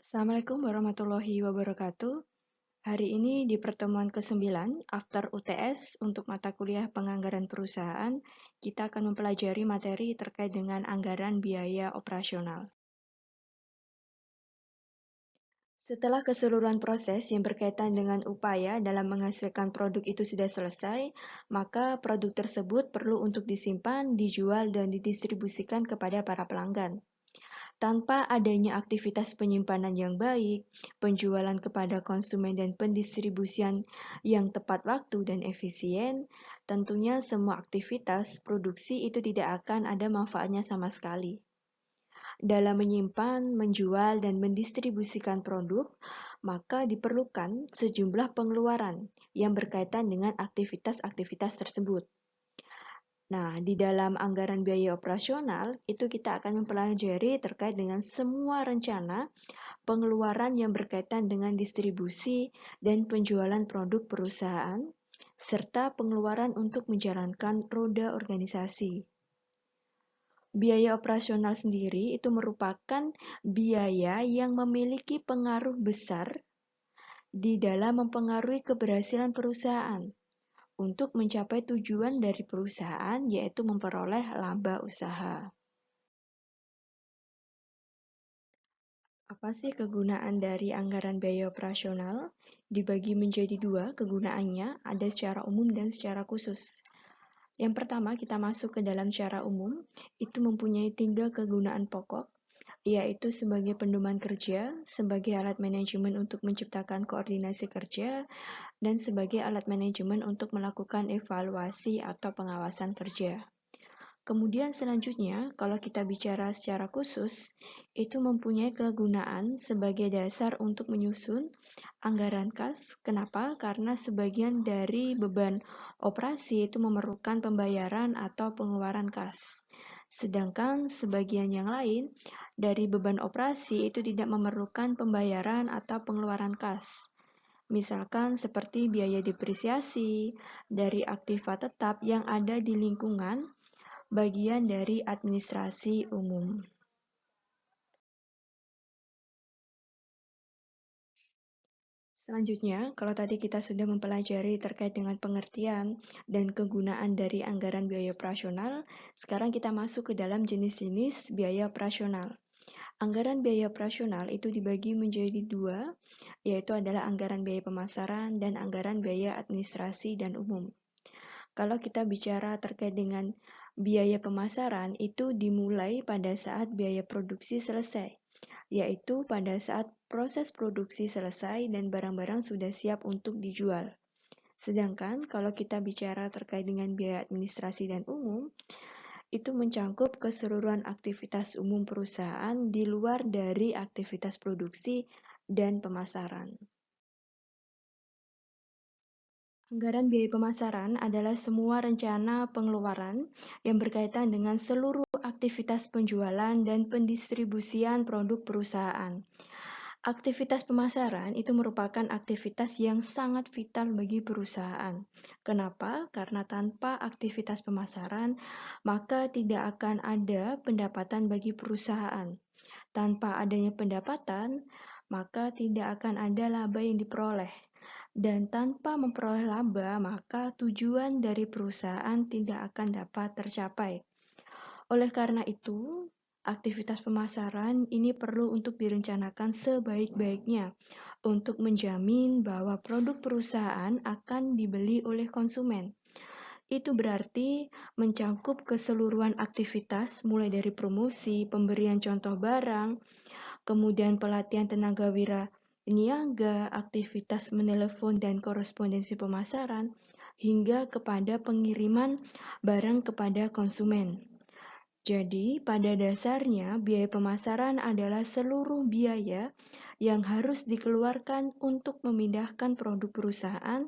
Assalamualaikum warahmatullahi wabarakatuh. Hari ini di pertemuan ke-9 After UTS untuk mata kuliah penganggaran perusahaan, kita akan mempelajari materi terkait dengan anggaran biaya operasional. Setelah keseluruhan proses yang berkaitan dengan upaya dalam menghasilkan produk itu sudah selesai, maka produk tersebut perlu untuk disimpan, dijual, dan didistribusikan kepada para pelanggan. Tanpa adanya aktivitas penyimpanan yang baik, penjualan kepada konsumen dan pendistribusian yang tepat waktu dan efisien, tentunya semua aktivitas produksi itu tidak akan ada manfaatnya sama sekali. Dalam menyimpan, menjual, dan mendistribusikan produk, maka diperlukan sejumlah pengeluaran yang berkaitan dengan aktivitas-aktivitas tersebut. Nah, di dalam anggaran biaya operasional, itu kita akan mempelajari terkait dengan semua rencana pengeluaran yang berkaitan dengan distribusi dan penjualan produk perusahaan, serta pengeluaran untuk menjalankan roda organisasi. Biaya operasional sendiri itu merupakan biaya yang memiliki pengaruh besar di dalam mempengaruhi keberhasilan perusahaan untuk mencapai tujuan dari perusahaan, yaitu memperoleh laba usaha. Apa sih kegunaan dari anggaran biaya operasional? Dibagi menjadi dua kegunaannya, ada secara umum dan secara khusus. Yang pertama, kita masuk ke dalam secara umum, itu mempunyai 3 kegunaan pokok, yaitu sebagai pedoman kerja, sebagai alat manajemen untuk menciptakan koordinasi kerja, dan sebagai alat manajemen untuk melakukan evaluasi atau pengawasan kerja. Kemudian selanjutnya, kalau kita bicara secara khusus, itu mempunyai kegunaan sebagai dasar untuk menyusun anggaran kas. Kenapa? Karena sebagian dari beban operasi itu memerlukan pembayaran atau pengeluaran kas. Sedangkan sebagian yang lain dari beban operasi itu tidak memerlukan pembayaran atau pengeluaran kas. Misalkan seperti biaya depresiasi dari aktiva tetap yang ada di lingkungan bagian dari administrasi umum. Selanjutnya, kalau tadi kita sudah mempelajari terkait dengan pengertian dan kegunaan dari anggaran biaya operasional, sekarang kita masuk ke dalam jenis-jenis biaya operasional. Anggaran biaya operasional itu dibagi menjadi dua, yaitu adalah anggaran biaya pemasaran dan anggaran biaya administrasi dan umum. Kalau kita bicara terkait dengan biaya pemasaran, itu dimulai pada saat biaya produksi selesai, yaitu pada saat proses produksi selesai dan barang-barang sudah siap untuk dijual. Sedangkan kalau kita bicara terkait dengan biaya administrasi dan umum, itu mencangkup keseluruhan aktivitas umum perusahaan di luar dari aktivitas produksi dan pemasaran. Anggaran biaya pemasaran adalah semua rencana pengeluaran yang berkaitan dengan seluruh aktivitas penjualan dan pendistribusian produk perusahaan. Aktivitas pemasaran itu merupakan aktivitas yang sangat vital bagi perusahaan. Kenapa? Karena tanpa aktivitas pemasaran, maka tidak akan ada pendapatan bagi perusahaan. Tanpa adanya pendapatan, maka tidak akan ada laba yang diperoleh. Dan tanpa memperoleh laba, maka tujuan dari perusahaan tidak akan dapat tercapai. Oleh karena itu, aktivitas pemasaran ini perlu untuk direncanakan sebaik-baiknya untuk menjamin bahwa produk perusahaan akan dibeli oleh konsumen. Itu berarti mencangkup keseluruhan aktivitas mulai dari promosi, pemberian contoh barang, kemudian pelatihan tenaga niaga, aktivitas menelepon dan korespondensi pemasaran, hingga kepada pengiriman barang kepada konsumen. Jadi, pada dasarnya, biaya pemasaran adalah seluruh biaya yang harus dikeluarkan untuk memindahkan produk perusahaan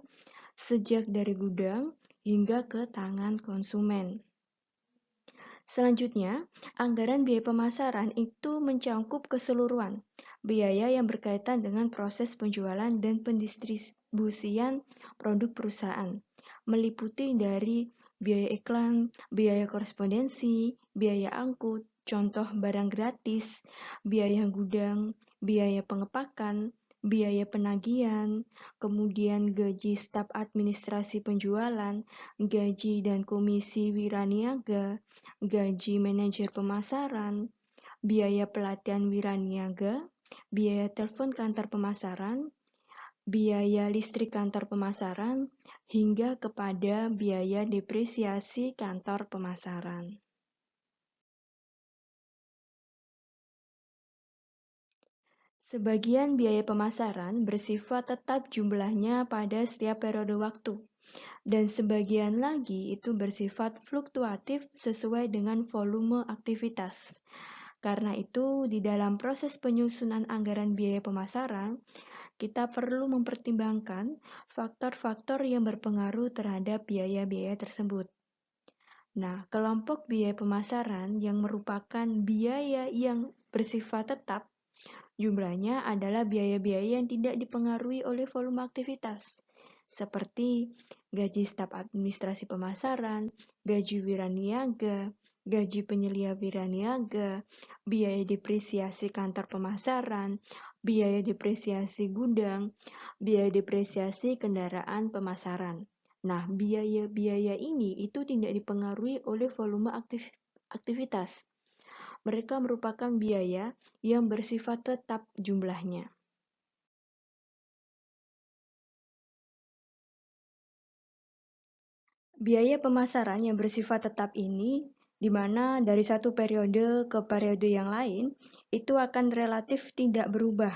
sejak dari gudang hingga ke tangan konsumen. Selanjutnya, anggaran biaya pemasaran itu mencangkup keseluruhan biaya yang berkaitan dengan proses penjualan dan pendistribusian produk perusahaan, meliputi dari biaya iklan, biaya korespondensi, biaya angkut, contoh barang gratis, biaya gudang, biaya pengepakan, biaya penagihan, kemudian gaji staf administrasi penjualan, gaji dan komisi wiraniaga, gaji manajer pemasaran, biaya pelatihan wiraniaga, biaya telepon kantor pemasaran, biaya listrik kantor pemasaran, hingga kepada biaya depresiasi kantor pemasaran. Sebagian biaya pemasaran bersifat tetap jumlahnya pada setiap periode waktu, dan sebagian lagi itu bersifat fluktuatif sesuai dengan volume aktivitas. Karena itu, di dalam proses penyusunan anggaran biaya pemasaran, kita perlu mempertimbangkan faktor-faktor yang berpengaruh terhadap biaya-biaya tersebut. Nah, kelompok biaya pemasaran yang merupakan biaya yang bersifat tetap, jumlahnya adalah biaya-biaya yang tidak dipengaruhi oleh volume aktivitas, seperti gaji staf administrasi pemasaran, gaji wiraniaga, gaji penyelia wiraniaga, biaya depresiasi kantor pemasaran, biaya depresiasi gudang, biaya depresiasi kendaraan pemasaran. Nah, biaya-biaya ini itu tidak dipengaruhi oleh volume aktivitas. Mereka merupakan biaya yang bersifat tetap jumlahnya. Biaya pemasaran yang bersifat tetap ini, di mana dari satu periode ke periode yang lain, itu akan relatif tidak berubah,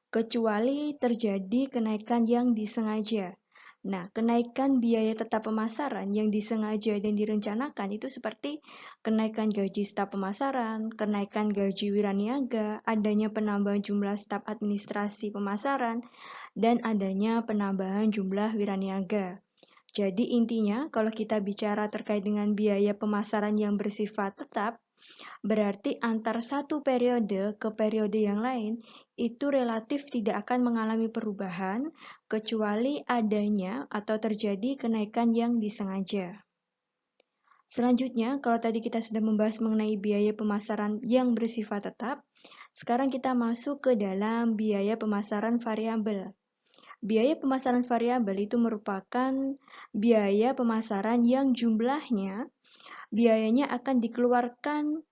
kecuali terjadi kenaikan yang disengaja. Nah, kenaikan biaya tetap pemasaran yang disengaja dan direncanakan itu seperti kenaikan gaji staf pemasaran, kenaikan gaji wiraniaga, adanya penambahan jumlah staf administrasi pemasaran, dan adanya penambahan jumlah wiraniaga. Jadi intinya, kalau kita bicara terkait dengan biaya pemasaran yang bersifat tetap, berarti antar satu periode ke periode yang lain, itu relatif tidak akan mengalami perubahan, kecuali adanya atau terjadi kenaikan yang disengaja. Selanjutnya, kalau tadi kita sudah membahas mengenai biaya pemasaran yang bersifat tetap, sekarang kita masuk ke dalam biaya pemasaran variabel. Biaya pemasaran variabel itu merupakan biaya pemasaran yang biayanya akan dikeluarkan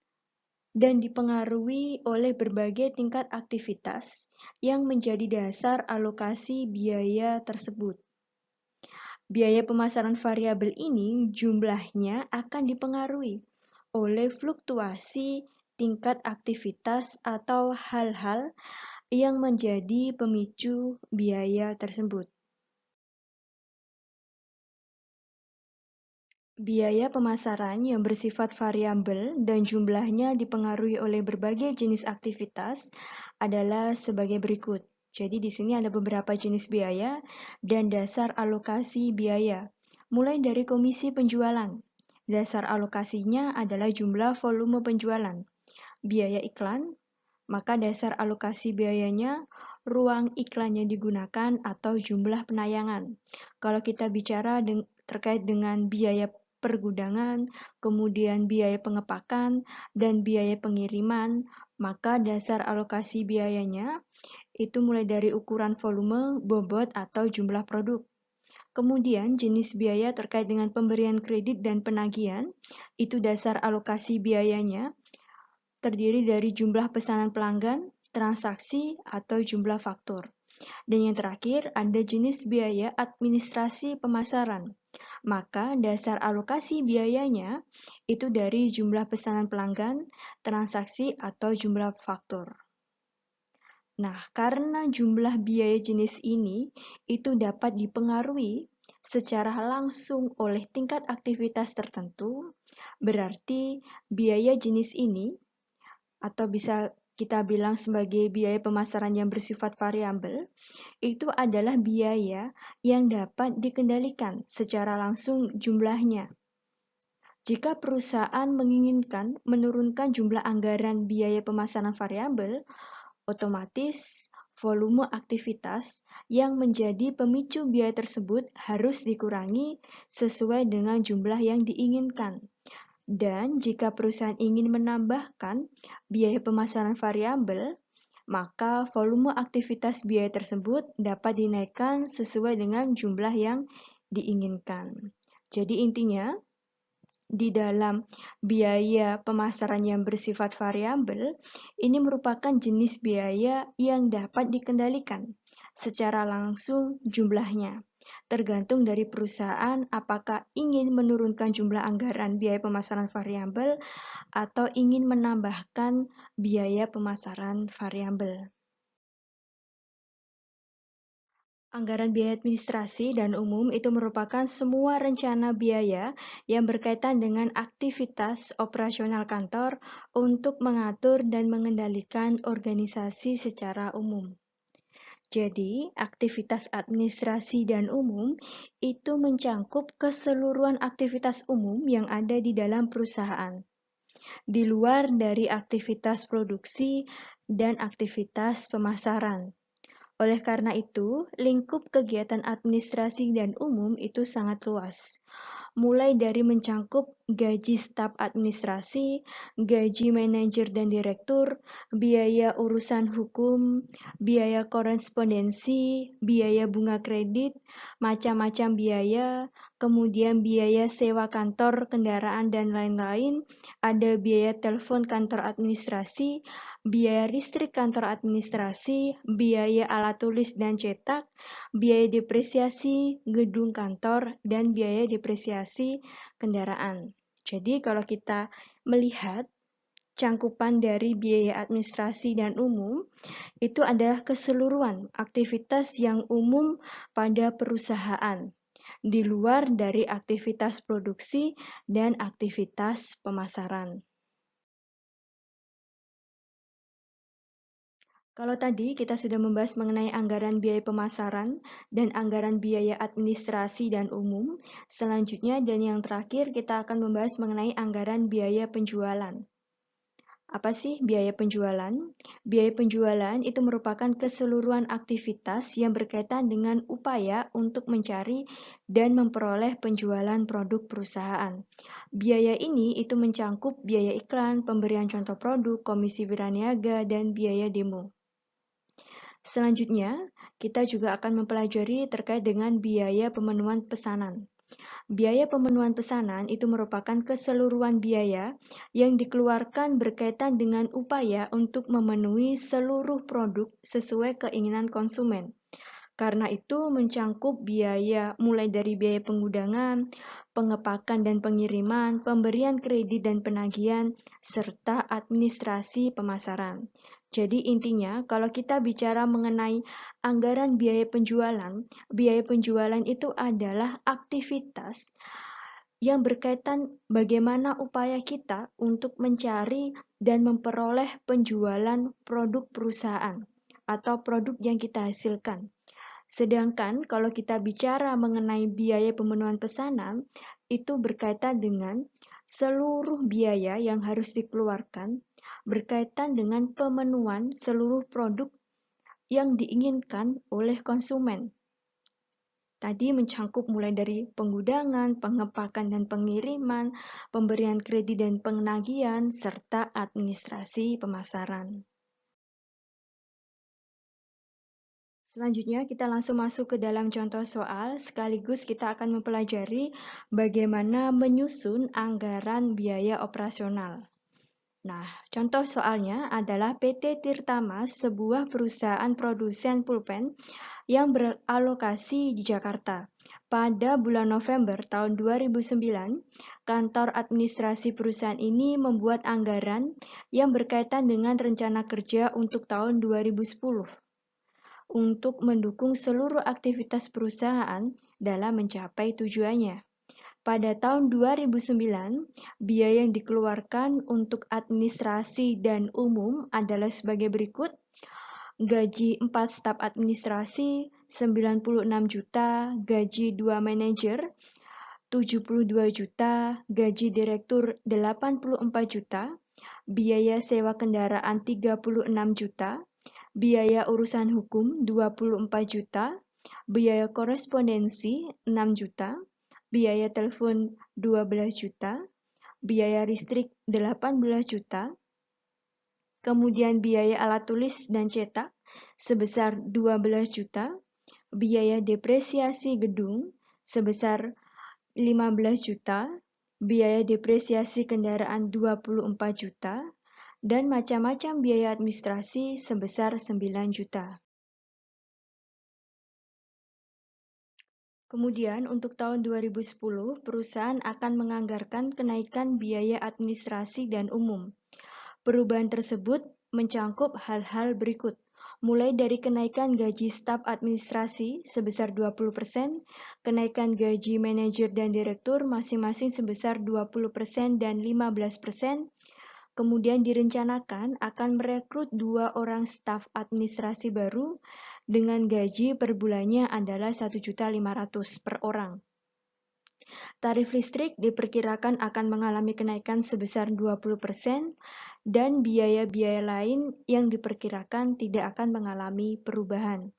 dan dipengaruhi oleh berbagai tingkat aktivitas yang menjadi dasar alokasi biaya tersebut. Biaya pemasaran variabel ini jumlahnya akan dipengaruhi oleh fluktuasi tingkat aktivitas atau hal-hal yang menjadi pemicu biaya tersebut. Biaya pemasaran yang bersifat variabel dan jumlahnya dipengaruhi oleh berbagai jenis aktivitas adalah sebagai berikut. Jadi di sini ada beberapa jenis biaya dan dasar alokasi biaya. Mulai dari komisi penjualan. Dasar alokasinya adalah jumlah volume penjualan. Biaya iklan, maka dasar alokasi biayanya ruang iklan yang digunakan atau jumlah penayangan. Kalau kita bicara terkait dengan biaya pergudangan, kemudian biaya pengepakan, dan biaya pengiriman, maka dasar alokasi biayanya itu mulai dari ukuran volume, bobot, atau jumlah produk. Kemudian jenis biaya terkait dengan pemberian kredit dan penagihan, itu dasar alokasi biayanya terdiri dari jumlah pesanan pelanggan, transaksi, atau jumlah faktur. Dan yang terakhir, ada jenis biaya administrasi pemasaran. Maka dasar alokasi biayanya itu dari jumlah pesanan pelanggan, transaksi, atau jumlah faktur. Nah, karena jumlah biaya jenis ini itu dapat dipengaruhi secara langsung oleh tingkat aktivitas tertentu, berarti biaya jenis ini atau bisa kita bilang sebagai biaya pemasaran yang bersifat variabel, itu adalah biaya yang dapat dikendalikan secara langsung jumlahnya. Jika perusahaan menginginkan menurunkan jumlah anggaran biaya pemasaran variabel, otomatis volume aktivitas yang menjadi pemicu biaya tersebut harus dikurangi sesuai dengan jumlah yang diinginkan. Dan jika perusahaan ingin menambahkan biaya pemasaran variabel, maka volume aktivitas biaya tersebut dapat dinaikkan sesuai dengan jumlah yang diinginkan. Jadi intinya, di dalam biaya pemasaran yang bersifat variabel, ini merupakan jenis biaya yang dapat dikendalikan secara langsung jumlahnya. Tergantung dari perusahaan apakah ingin menurunkan jumlah anggaran biaya pemasaran variabel atau ingin menambahkan biaya pemasaran variabel. Anggaran biaya administrasi dan umum itu merupakan semua rencana biaya yang berkaitan dengan aktivitas operasional kantor untuk mengatur dan mengendalikan organisasi secara umum. Jadi, aktivitas administrasi dan umum itu mencangkup keseluruhan aktivitas umum yang ada di dalam perusahaan, di luar dari aktivitas produksi dan aktivitas pemasaran. Oleh karena itu, lingkup kegiatan administrasi dan umum itu sangat luas, mulai dari mencangkup gaji staf administrasi, gaji manajer dan direktur, biaya urusan hukum, biaya korespondensi, biaya bunga kredit, macam-macam biaya, kemudian biaya sewa kantor, kendaraan, dan lain-lain, ada biaya telepon kantor administrasi, biaya listrik kantor administrasi, biaya alat tulis dan cetak, biaya depresiasi gedung kantor, dan biaya depresiasi kendaraan. Jadi kalau kita melihat cangkupan dari biaya administrasi dan umum, itu adalah keseluruhan aktivitas yang umum pada perusahaan, di luar dari aktivitas produksi dan aktivitas pemasaran. Kalau tadi kita sudah membahas mengenai anggaran biaya pemasaran dan anggaran biaya administrasi dan umum, selanjutnya dan yang terakhir kita akan membahas mengenai anggaran biaya penjualan. Apa sih biaya penjualan? Biaya penjualan itu merupakan keseluruhan aktivitas yang berkaitan dengan upaya untuk mencari dan memperoleh penjualan produk perusahaan. Biaya ini itu mencangkup biaya iklan, pemberian contoh produk, komisi wiraniaga, dan biaya demo. Selanjutnya, kita juga akan mempelajari terkait dengan biaya pemenuhan pesanan. Biaya pemenuhan pesanan itu merupakan keseluruhan biaya yang dikeluarkan berkaitan dengan upaya untuk memenuhi seluruh produk sesuai keinginan konsumen. Karena itu mencangkup biaya mulai dari biaya pengudangan, pengepakan dan pengiriman, pemberian kredit dan penagihan, serta administrasi pemasaran. Jadi intinya kalau kita bicara mengenai anggaran biaya penjualan itu adalah aktivitas yang berkaitan bagaimana upaya kita untuk mencari dan memperoleh penjualan produk perusahaan atau produk yang kita hasilkan. Sedangkan kalau kita bicara mengenai biaya pemenuhan pesanan, itu berkaitan dengan seluruh biaya yang harus dikeluarkan berkaitan dengan pemenuhan seluruh produk yang diinginkan oleh konsumen. Tadi mencangkup mulai dari pengudangan, pengepakan dan pengiriman, pemberian kredit dan penagihan, serta administrasi pemasaran. Selanjutnya kita langsung masuk ke dalam contoh soal, sekaligus kita akan mempelajari bagaimana menyusun anggaran biaya operasional. Nah, contoh soalnya adalah PT Tirtamas, sebuah perusahaan produsen pulpen yang beralokasi di Jakarta. Pada bulan November tahun 2009, kantor administrasi perusahaan ini membuat anggaran yang berkaitan dengan rencana kerja untuk tahun 2010 untuk mendukung seluruh aktivitas perusahaan dalam mencapai tujuannya. Pada tahun 2009, biaya yang dikeluarkan untuk administrasi dan umum adalah sebagai berikut. Gaji 4 staf administrasi 96 juta, gaji 2 manajer 72 juta, gaji direktur 84 juta, biaya sewa kendaraan 36 juta, biaya urusan hukum 24 juta, biaya korespondensi 6 juta, biaya telepon 12 juta, biaya listrik 18 juta, kemudian biaya alat tulis dan cetak sebesar 12 juta, biaya depresiasi gedung sebesar 15 juta, biaya depresiasi kendaraan 24 juta, dan macam-macam biaya administrasi sebesar 9 juta. Kemudian untuk tahun 2010, perusahaan akan menganggarkan kenaikan biaya administrasi dan umum. Perubahan tersebut mencangkup hal-hal berikut, mulai dari kenaikan gaji staf administrasi sebesar 20%, kenaikan gaji manajer dan direktur masing-masing sebesar 20% dan 15%, kemudian direncanakan akan merekrut 2 orang staf administrasi baru dengan gaji per bulannya adalah 1.500.000 per orang. Tarif listrik diperkirakan akan mengalami kenaikan sebesar 20% dan biaya-biaya lain yang diperkirakan tidak akan mengalami perubahan.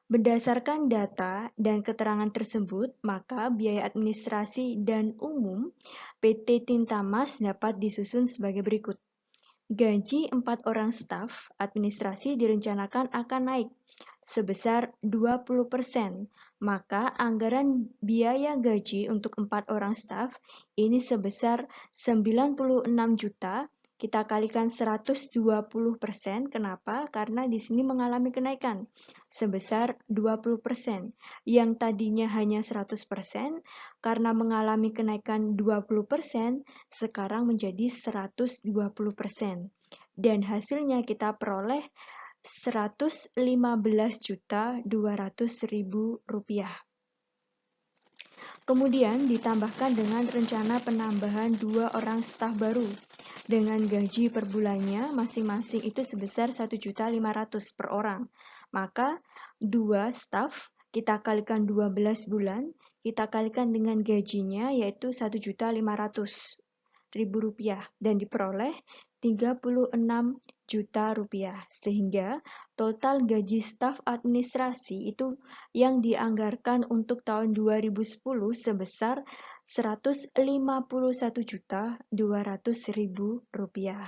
Berdasarkan data dan keterangan tersebut, maka biaya administrasi dan umum PT Tintamas dapat disusun sebagai berikut. Gaji 4 orang staf administrasi direncanakan akan naik sebesar 20%, maka anggaran biaya gaji untuk 4 orang staf ini sebesar 96 juta, kita kalikan 120%, kenapa? Karena di sini mengalami kenaikan sebesar 20%, yang tadinya hanya 100%, karena mengalami kenaikan 20%, sekarang menjadi 120%. Dan hasilnya kita peroleh 115.200.000 rupiah. Kemudian ditambahkan dengan rencana penambahan 2 orang staf baru dengan gaji per bulannya masing-masing itu sebesar 1.500.000 per orang. Maka 2 staf kita kalikan 12 bulan, kita kalikan dengan gajinya yaitu 1.500.000 rupiah dan diperoleh 36 juta rupiah, sehingga total gaji staf administrasi itu yang dianggarkan untuk tahun 2010 sebesar 151.200.000 rupiah.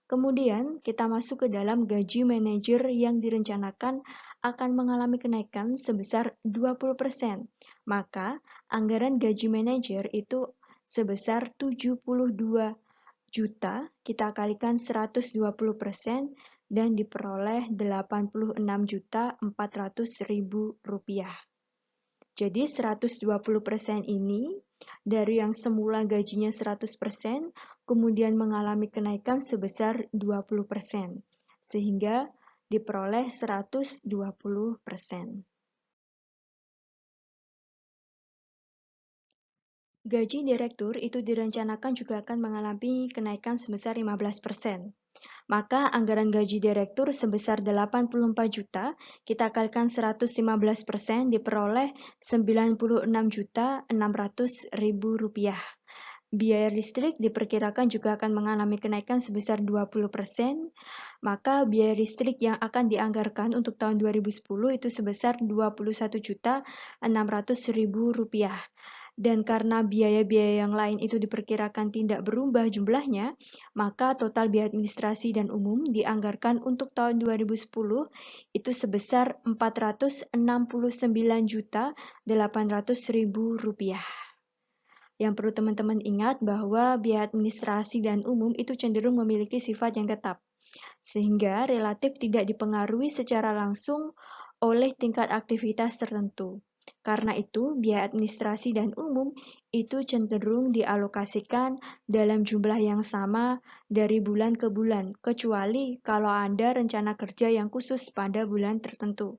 Kemudian kita masuk ke dalam gaji manajer yang direncanakan akan mengalami kenaikan sebesar 20%. Maka anggaran gaji manajer itu sebesar 72 juta, kita kalikan 120% dan diperoleh 86.400.000 rupiah. Jadi 120% ini dari yang semula gajinya 100%, kemudian mengalami kenaikan sebesar 20%, sehingga diperoleh 120%. Gaji direktur itu direncanakan juga akan mengalami kenaikan sebesar 15%. Maka anggaran gaji direktur sebesar 84 juta, kita kalikan 115% diperoleh 96.600.000 rupiah. Biaya listrik diperkirakan juga akan mengalami kenaikan sebesar 20%, maka biaya listrik yang akan dianggarkan untuk tahun 2010 itu sebesar 21.600.000 rupiah. Dan karena biaya-biaya yang lain itu diperkirakan tidak berubah jumlahnya, maka total biaya administrasi dan umum dianggarkan untuk tahun 2010 itu sebesar 469.800.000 rupiah. Yang perlu teman-teman ingat bahwa biaya administrasi dan umum itu cenderung memiliki sifat yang tetap, sehingga relatif tidak dipengaruhi secara langsung oleh tingkat aktivitas tertentu. Karena itu, biaya administrasi dan umum itu cenderung dialokasikan dalam jumlah yang sama dari bulan ke bulan, kecuali kalau ada rencana kerja yang khusus pada bulan tertentu.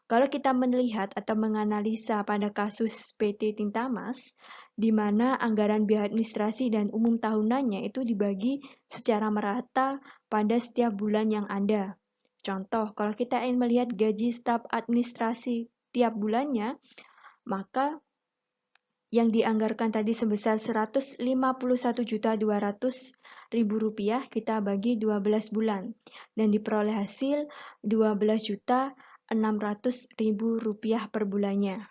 Kalau kita melihat atau menganalisa pada kasus PT Tintamas, di mana anggaran biaya administrasi dan umum tahunannya itu dibagi secara merata pada setiap bulan yang ada. Contoh, kalau kita ingin melihat gaji staf administrasi tiap bulannya, maka yang dianggarkan tadi sebesar 151.200.000 rupiah kita bagi 12 bulan dan diperoleh hasil 12.600.000 rupiah per bulannya.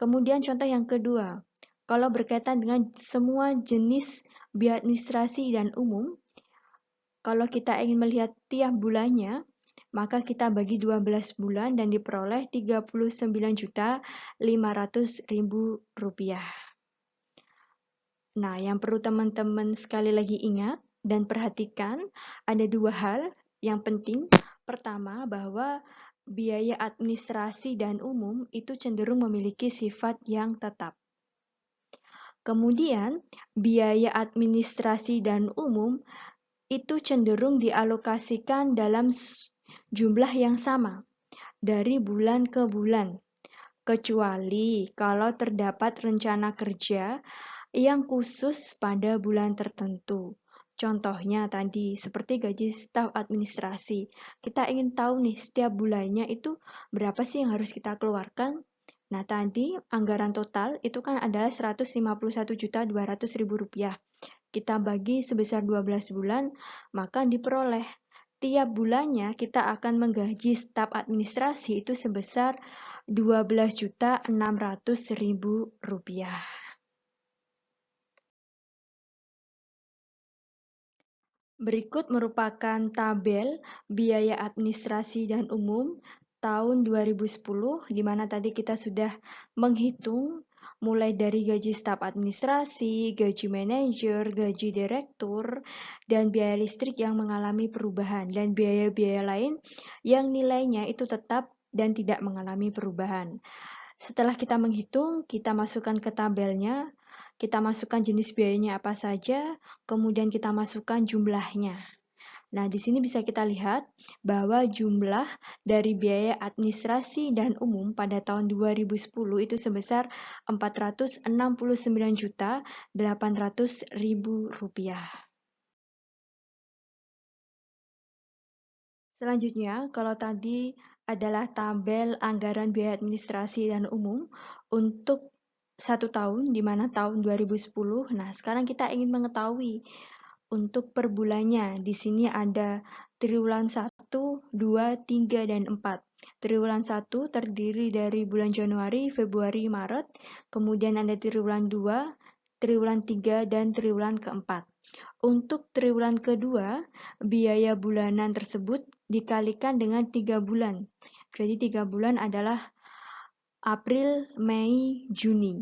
Kemudian contoh yang kedua, Kalau berkaitan dengan semua jenis biaya administrasi dan umum, kalau kita ingin melihat tiap bulannya, maka kita bagi 12 bulan dan diperoleh Rp39.500.000. Nah, yang perlu teman-teman sekali lagi ingat dan perhatikan, ada dua hal yang penting. Pertama, bahwa biaya administrasi dan umum itu cenderung memiliki sifat yang tetap. Kemudian, biaya administrasi dan umum itu cenderung dialokasikan dalam jumlah yang sama dari bulan ke bulan, kecuali kalau terdapat rencana kerja yang khusus pada bulan tertentu. Contohnya tadi, seperti gaji staf administrasi. Kita ingin tahu nih, setiap bulannya itu berapa sih yang harus kita keluarkan? Nah, tadi anggaran total itu kan adalah Rp151.200.000. Kita bagi sebesar 12 bulan, maka diperoleh tiap bulannya kita akan menggaji staf administrasi itu sebesar Rp12.600.000. Berikut merupakan tabel biaya administrasi dan umum tahun 2010, di mana tadi kita sudah menghitung mulai dari gaji staf administrasi, gaji manajer, gaji direktur, dan biaya listrik yang mengalami perubahan, dan biaya-biaya lain yang nilainya itu tetap dan tidak mengalami perubahan. Setelah kita menghitung, kita masukkan ke tabelnya, kita masukkan jenis biayanya apa saja, kemudian kita masukkan jumlahnya. Nah, di sini bisa kita lihat bahwa jumlah dari biaya administrasi dan umum pada tahun 2010 itu sebesar Rp469.800.000. Selanjutnya, kalau tadi adalah tabel anggaran biaya administrasi dan umum untuk satu tahun, di mana tahun 2010. Nah, sekarang kita ingin mengetahui untuk per bulannya. Di sini ada triwulan 1, 2, 3, dan 4. Triwulan 1 terdiri dari bulan Januari, Februari, Maret. Kemudian ada triwulan 2, triwulan 3, dan triwulan keempat. Untuk triwulan kedua, biaya bulanan tersebut dikalikan dengan 3 bulan. Jadi 3 bulan adalah April, Mei, Juni.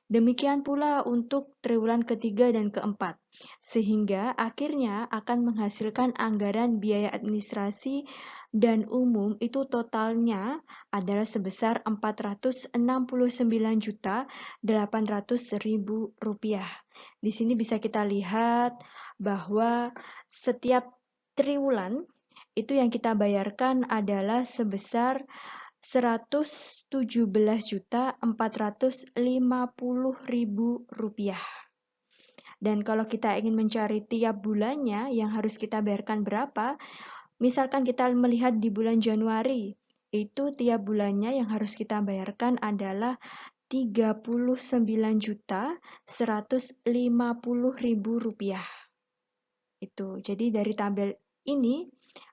Demikian pula untuk triwulan ketiga dan keempat, sehingga akhirnya akan menghasilkan anggaran biaya administrasi dan umum itu totalnya adalah sebesar Rp469.800.000. Di sini bisa kita lihat bahwa setiap triwulan itu yang kita bayarkan adalah sebesar Rp117.450.000. Dan kalau kita ingin mencari tiap bulannya yang harus kita bayarkan berapa, misalkan kita melihat di bulan Januari, itu tiap bulannya yang harus kita bayarkan adalah Rp39.150.000. Itu. Jadi dari tabel ini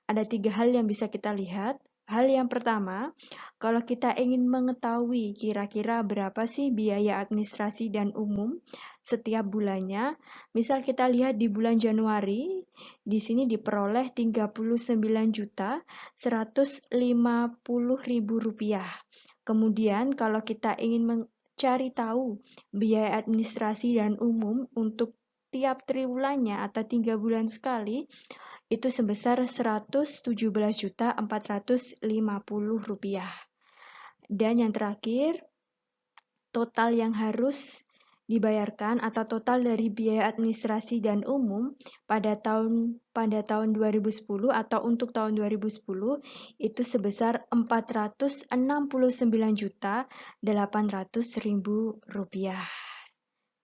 ada 3 hal yang bisa kita lihat. Hal yang pertama, kalau kita ingin mengetahui kira-kira berapa sih biaya administrasi dan umum setiap bulannya, misal kita lihat di bulan Januari, di sini diperoleh Rp39.150.000. Kemudian kalau kita ingin mencari tahu biaya administrasi dan umum untuk tiap triwulannya atau 3 bulan sekali, itu sebesar Rp117.450.000. Dan yang terakhir, total yang harus dibayarkan atau total dari biaya administrasi dan umum pada tahun 2010 atau untuk tahun 2010 itu sebesar Rp469.800.000.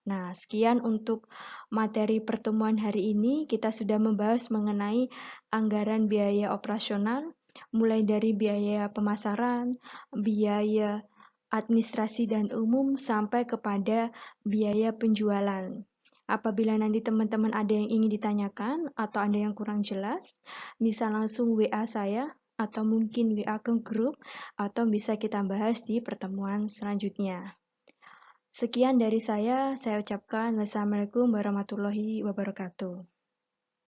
Nah, sekian untuk materi pertemuan hari ini. Kita sudah membahas mengenai anggaran biaya operasional, mulai dari biaya pemasaran, biaya administrasi dan umum, sampai kepada biaya penjualan. Apabila nanti teman-teman ada yang ingin ditanyakan atau ada yang kurang jelas, bisa langsung WA saya atau mungkin WA ke grup, atau bisa kita bahas di pertemuan selanjutnya. Sekian dari saya ucapkan wassalamualaikum warahmatullahi wabarakatuh.